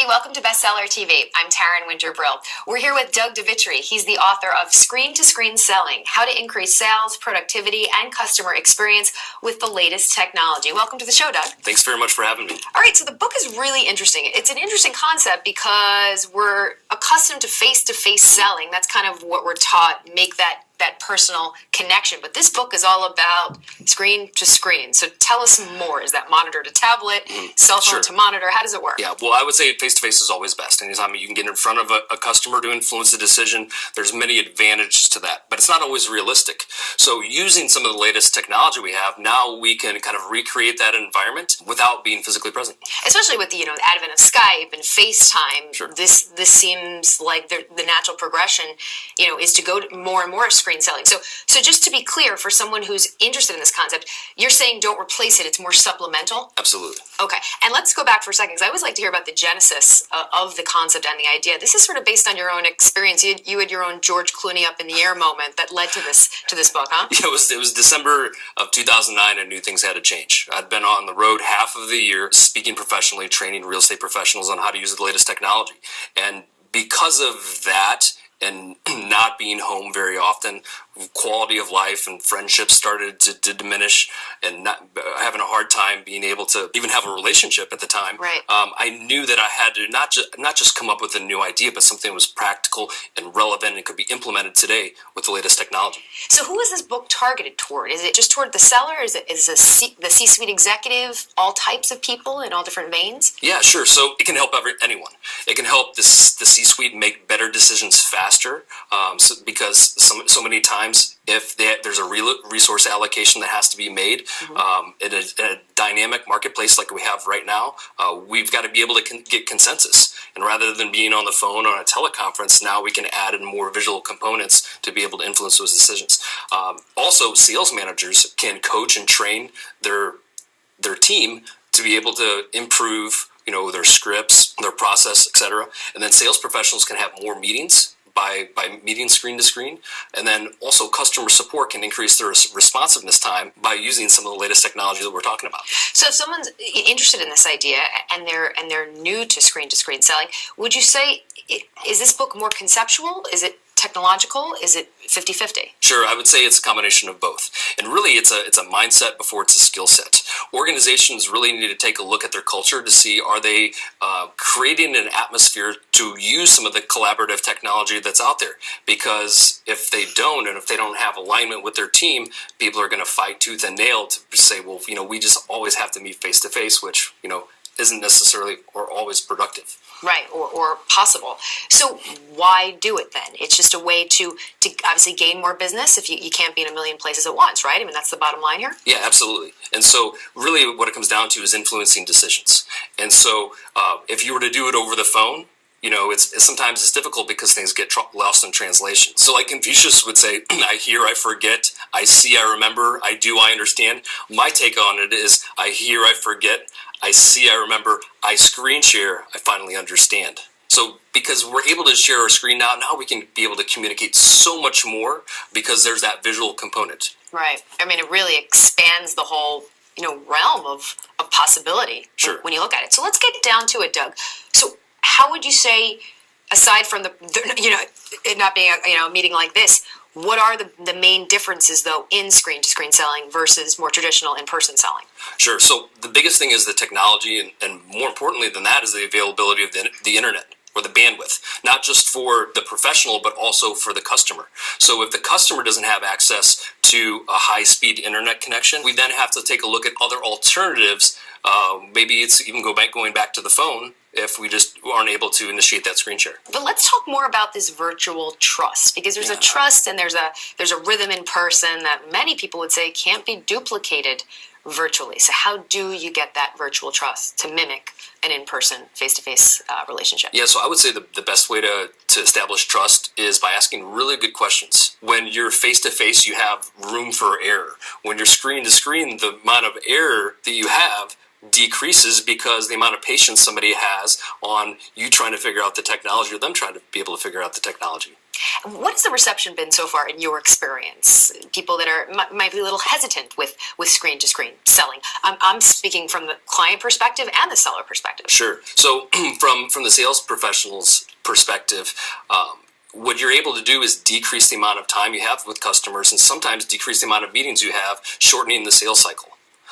Welcome to Bestseller TV. I'm Taryn Winterbrill. We're here with Doug Devitre. He's the author of Screen-to-Screen Selling, How to Increase Sales, Productivity, and Customer Experience with the Latest Technology. Welcome to the show, Doug. Thanks very much for having me. All right, so the book is really interesting. It's an interesting concept because we're accustomed to face-to-face selling. That's kind of what we're taught, make that personal connection. But this book is all about screen to screen. So tell us more. Is that monitor to tablet, cell phone to monitor? How does it work? Yeah, well, I would say face-to-face is always best. Anytime you can get in front of a customer to influence the decision, there's many advantages to that. But it's not always realistic. So using some of the latest technology we have, now we can kind of recreate that environment without being physically present. Especially with the advent of Skype and FaceTime, this seems like the natural progression, is to go to more and more screen selling. So just to be clear, for someone who's interested in this concept, you're saying don't replace it. It's more supplemental? Absolutely. Okay. And let's go back for a second, because I always like to hear about the genesis of the concept and the idea. This is sort of based on your own experience. You had your own George Clooney up in the air moment that led to this book, huh? Yeah, it was December of 2009. I knew things had to change. I'd been on the road half of the year speaking professionally, training real estate professionals on how to use the latest technology. And because of that, and not being home very often, quality of life and friendships started to diminish, and not having a hard time being able to even have a relationship at the time. Right. I knew that I had to not just come up with a new idea, but something that was practical and relevant and could be implemented today with the latest technology. So who is this book targeted toward? Is it just toward the seller? Is it the C-suite executive, all types of people in all different veins? Yeah, sure. So it can help anyone. It can help the C-suite make better decisions faster, because so many times if there's a resource allocation that has to be made in a dynamic marketplace like we have right now, we've got to be able to get consensus. And rather than being on the phone or on a teleconference, now we can add in more visual components to be able to influence those decisions. Also, sales managers can coach and train their team to be able to improve their scripts, their process, etc. And then sales professionals can have more meetings by meeting screen to screen, and then also customer support can increase their responsiveness time by using some of the latest technology that we're talking about. So if someone's interested in this idea and they're new to screen selling, would you say is this book more conceptual? Is it technological? Is it 50-50? Sure, I would say it's a combination of both. And really, it's a mindset before it's a skill set. Organizations really need to take a look at their culture to see, are they creating an atmosphere to use some of the collaborative technology that's out there? Because if they don't, and if they don't have alignment with their team, people are going to fight tooth and nail to say, well, we just always have to meet face to face, which, isn't necessarily or always productive. Right, or possible. So why do it then? It's just a way to obviously gain more business if you can't be in a million places at once, right? I mean, that's the bottom line here. Yeah, absolutely. And so really what it comes down to is influencing decisions. And so if you were to do it over the phone, sometimes it's difficult because things get lost in translation. So like Confucius would say, I hear, I forget, I see, I remember, I do, I understand. My take on it is, I hear, I forget, I see, I remember, I screen share, I finally understand. So because we're able to share our screen now we can be able to communicate so much more because there's that visual component. Right. I mean, it really expands the whole realm of possibility. Sure. When you look at it. So let's get down to it, Doug. So how would you say, aside from it not being a meeting like this, what are the main differences, though, in screen-to-screen selling versus more traditional in-person selling? Sure. So the biggest thing is the technology, and more importantly than that is the availability of the internet, or the bandwidth, not just for the professional, but also for the customer. So if the customer doesn't have access to a high-speed internet connection, we then have to take a look at other alternatives. Maybe it's even going back to the phone if we just aren't able to initiate that screen share. But let's talk more about this virtual trust, because there's a trust and there's a rhythm in person that many people would say can't be duplicated virtually. So how do you get that virtual trust to mimic an in-person, face-to-face relationship? Yeah, so I would say the best way to establish trust is by asking really good questions. When you're face-to-face, you have room for error. When you're screen-to-screen, the amount of error that you have decreases because the amount of patience somebody has on you trying to figure out the technology or them trying to be able to figure out the technology. What has the reception been so far in your experience? People that might be a little hesitant with screen to screen selling. I'm speaking from the client perspective and the seller perspective. Sure. So from the sales professional's perspective, what you're able to do is decrease the amount of time you have with customers, and sometimes decrease the amount of meetings you have, shortening the sales cycle.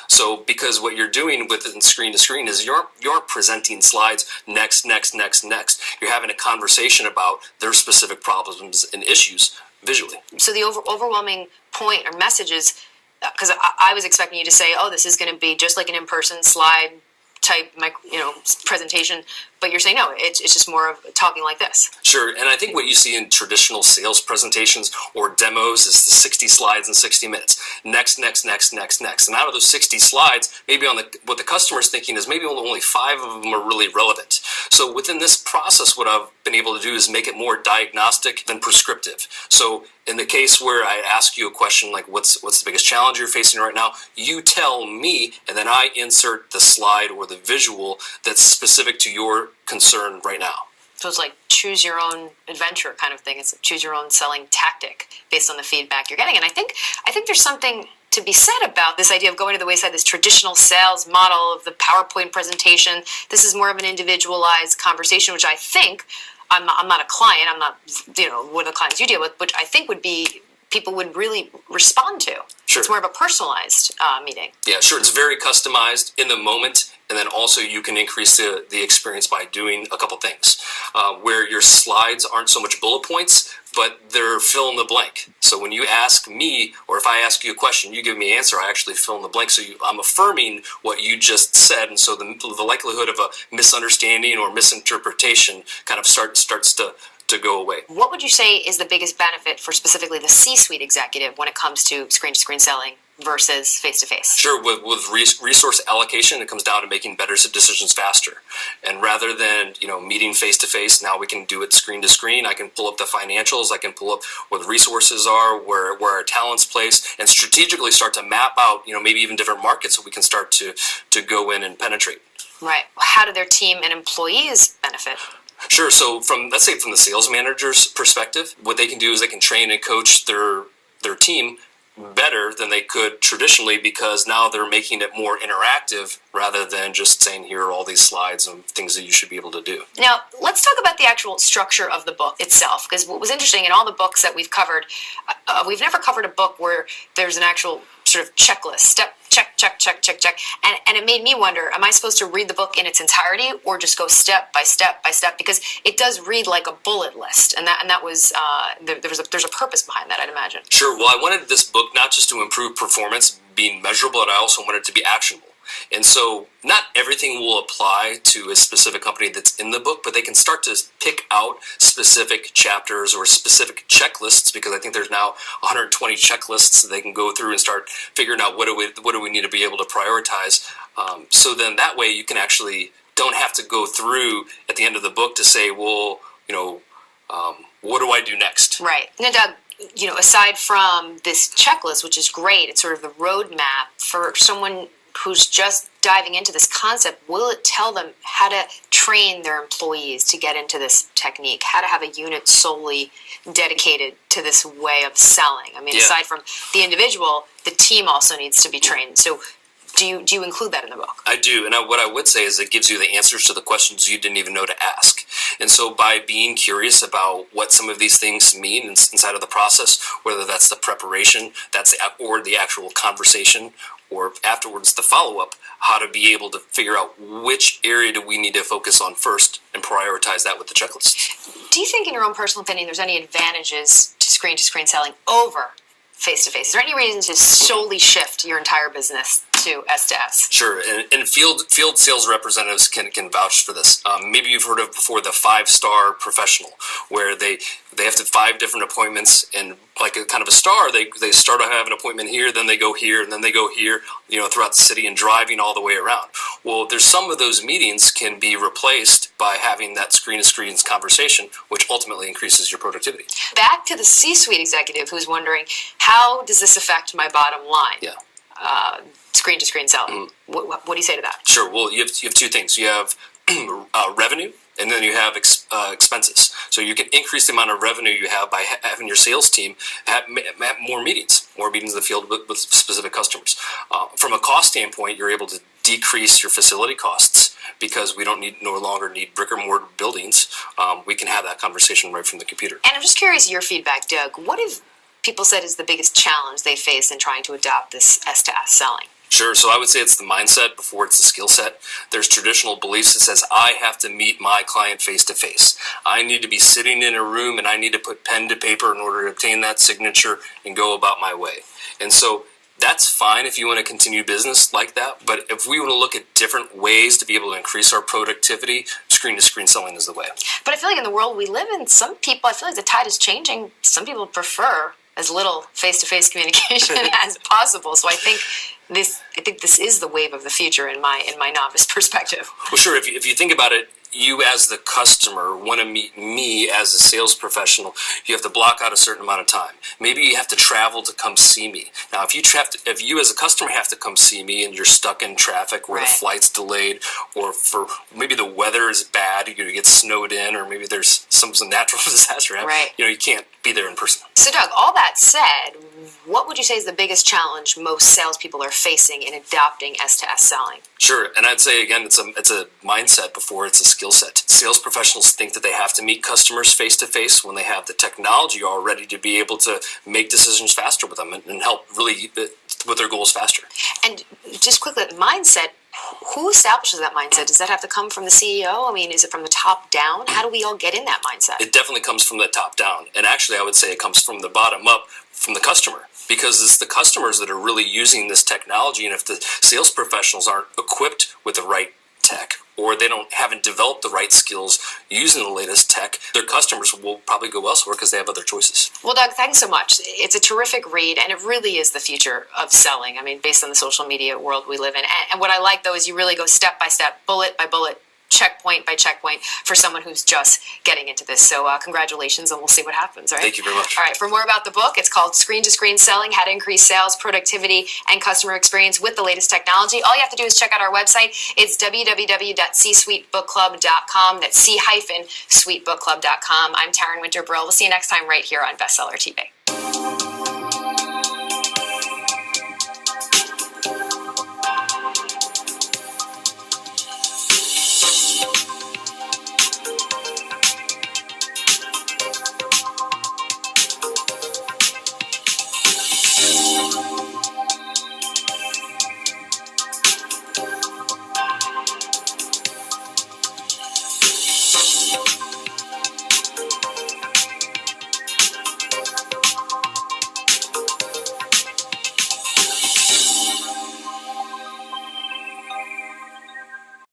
So because what you're doing with screen to screen is you're presenting slides next. You're having a conversation about their specific problems and issues visually. So the overwhelming point or message is, because I was expecting you to say, oh, this is going to be just like an in-person slide type presentation, but you're saying no, it's just more of talking like this. Sure, and I think what you see in traditional sales presentations or demos is the 60 slides in 60 minutes. Next. And out of those 60 slides, maybe what the customer's thinking is maybe only 5 of them are really relevant. So within this process, what I've been able to do is make it more diagnostic than prescriptive. So in the case where I ask you a question like, what's the biggest challenge you're facing right now? You tell me, and then I insert the slide or the visual that's specific to your concern right now. So it's like choose your own adventure kind of thing. It's like choose your own selling tactic based on the feedback you're getting. And I think there's something to be said about this idea of going to the wayside, this traditional sales model of the PowerPoint presentation. This is more of an individualized conversation, which I think, I'm not a client, I'm not, one of the clients you deal with, which I think people would really respond to. Sure. It's more of a personalized meeting. Yeah, sure. It's very customized in the moment, and then also you can increase the experience by doing a couple things, where your slides aren't so much bullet points, but they're fill in the blank. So when you ask me, or if I ask you a question, you give me an answer, I actually fill in the blank. So I'm affirming what you just said, and so the likelihood of a misunderstanding or misinterpretation kind of starts to go away. What would you say is the biggest benefit for specifically the C-suite executive when it comes to screen-to-screen selling versus face-to-face? Sure, with resource allocation, it comes down to making better decisions faster. And rather than meeting face-to-face, now we can do it screen-to-screen. I can pull up the financials, I can pull up where the resources are, where our talent's placed, and strategically start to map out maybe even different markets so we can start to go in and penetrate. Right. How do their team and employees benefit? Sure. So let's say from the sales manager's perspective, what they can do is they can train and coach their team better than they could traditionally, because now they're making it more interactive rather than just saying, here are all these slides and things that you should be able to do. Now, let's talk about the actual structure of the book itself, because what was interesting in all the books that we've covered, we've never covered a book where there's an actual sort of checklist, step, check, and it made me wonder, am I supposed to read the book in its entirety or just go step by step by step? Because it does read like a bullet list, and that was there's a purpose behind that, I'd imagine. Sure. Well, I wanted this book not just to improve performance, being measurable, but I also wanted it to be actionable. And so not everything will apply to a specific company that's in the book, but they can start to pick out specific chapters or specific checklists, because I think there's now 120 checklists that they can go through and start figuring out what do we need to be able to prioritize. So then that way you can actually don't have to go through at the end of the book to say, well, what do I do next? Right. Now, Doug, aside from this checklist, which is great, it's sort of the roadmap for someone who's just diving into this concept. Will it tell them how to train their employees to get into this technique, how to have a unit solely dedicated to this way of selling? I mean, aside from the individual, the team also needs to be trained. So do you include that in the book? I do, and what I would say is it gives you the answers to the questions you didn't even know to ask. And so by being curious about what some of these things mean inside of the process, whether that's the preparation, or the actual conversation, or afterwards the follow-up, how to be able to figure out which area do we need to focus on first and prioritize that with the checklist. Do you think, in your own personal opinion, there's any advantages to screen selling over face-to-face? Is there any reason to solely shift your entire business to S? Sure, and field sales representatives can vouch for this. Maybe you've heard of before the 5-star professional, where they have 5 different appointments, and like a kind of a star, they start to have an appointment here, then they go here, and then they go here, throughout the city and driving all the way around. Well, there's some of those meetings can be replaced by having that screen-to-screen conversation, which ultimately increases your productivity. Back to the C-suite executive who's wondering, how does this affect my bottom line? Yeah. Screen-to-screen selling. What do you say to that? Sure. Well, you have 2 things. You have revenue, And then you have expenses. So you can increase the amount of revenue you have by having your sales team have more meetings in the field with specific customers. From a cost standpoint, you're able to decrease your facility costs because we no longer need brick or mortar buildings. We can have that conversation right from the computer. And I'm just curious your feedback, Doug. What have people said is the biggest challenge they face in trying to adopt this S to S selling? Sure. So I would say it's the mindset before it's the skill set. There's traditional beliefs that says I have to meet my client face to face. I need to be sitting in a room and I need to put pen to paper in order to obtain that signature and go about my way. And so that's fine if you want to continue business like that. But if we want to look at different ways to be able to increase our productivity, screen to screen selling is the way. But I feel like in the world we live in, some people, I feel like the tide is changing. Some people prefer as little face-to-face communication as possible. So I think this is the wave of the future in my novice perspective. Well, sure. If you think about it, you as the customer want to meet me as a sales professional. You have to block out a certain amount of time. Maybe you have to travel to come see me. Now, if you as a customer have to come see me and you're stuck in traffic or the flight's delayed, or for maybe the weather is bad, you get snowed in, or maybe there's some natural disaster happening. Right. You can't be there in person. So, Doug, all that said, what would you say is the biggest challenge most salespeople are facing in adopting S to S selling? Sure, and I'd say again, it's a mindset before it's a skill set. Sales professionals think that they have to meet customers face to face when they have the technology already to be able to make decisions faster with them and help really with their goals faster. And just quickly, mindset. Who establishes that mindset? Does that have to come from the CEO? I mean, is it from the top down? How do we all get in that mindset? It definitely comes from the top down, and actually, I would say it comes from the bottom up, from the customer. Because it's the customers that are really using this technology, and if the sales professionals aren't equipped with the right tech, or they haven't developed the right skills using the latest tech, their customers will probably go elsewhere because they have other choices. Well, Doug, thanks so much. It's a terrific read, and it really is the future of selling. I mean, based on the social media world we live in. And what I like, though, is you really go step by step, bullet by bullet, checkpoint by checkpoint for someone who's just getting into this. So congratulations, and we'll see what happens, all right? Thank you very much. All right, for more about the book, it's called Screen to Screen Selling, How to Increase Sales, Productivity, and Customer Experience with the Latest Technology. All you have to do is check out our website. It's www.c-suitebookclub.com. That's C-suitebookclub.com. I'm Taryn Winter-Brill. We'll see you next time right here on Bestseller TV.